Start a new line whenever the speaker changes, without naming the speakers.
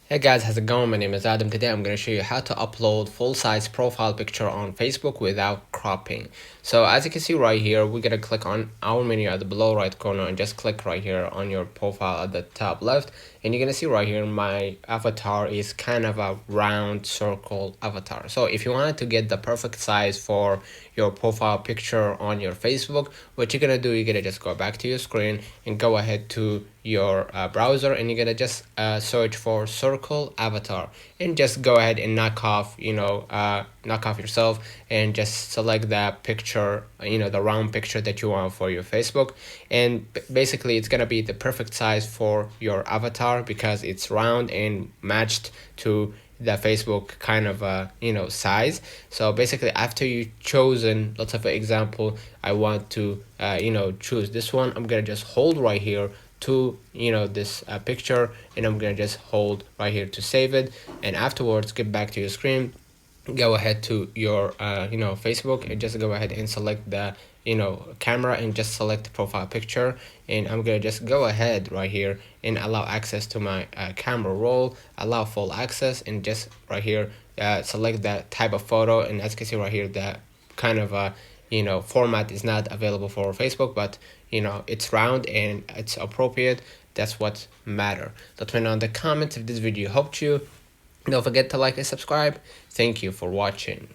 Hey guys, how's it going? My name is Adam. Today I'm going to show you how to upload full-size profile picture on Facebook without cropping. So as you can see right here, we're going to click on our menu at the below right corner and just click right here on your profile at the top left. And you're going to see right here my avatar is kind of a round circle avatar. So if you wanted to get the perfect size for your profile picture on your Facebook, what you're going to do, you're going to just go back to your screen and go ahead to your browser, and you're gonna just search for circle avatar and just go ahead and knock off yourself and just select that picture, the round picture that you want for your Facebook. And basically it's gonna be the perfect size for your avatar because it's round and matched to the Facebook kind of size. So basically after you chosen, let's say for example I want to choose this one, I'm gonna just hold right here to this picture, and I'm gonna just hold right here to save it. And afterwards get back to your screen, go ahead to your Facebook, and just go ahead and select the camera and just select the profile picture. And I'm gonna just go ahead right here and allow access to my camera roll, allow full access, and just right here select that type of photo. And as you can see right here, that kind of format is not available for Facebook, but it's round and it's appropriate. That's what matter. Let me know in the comments if this video helped you. Don't forget to like and subscribe. Thank you for watching.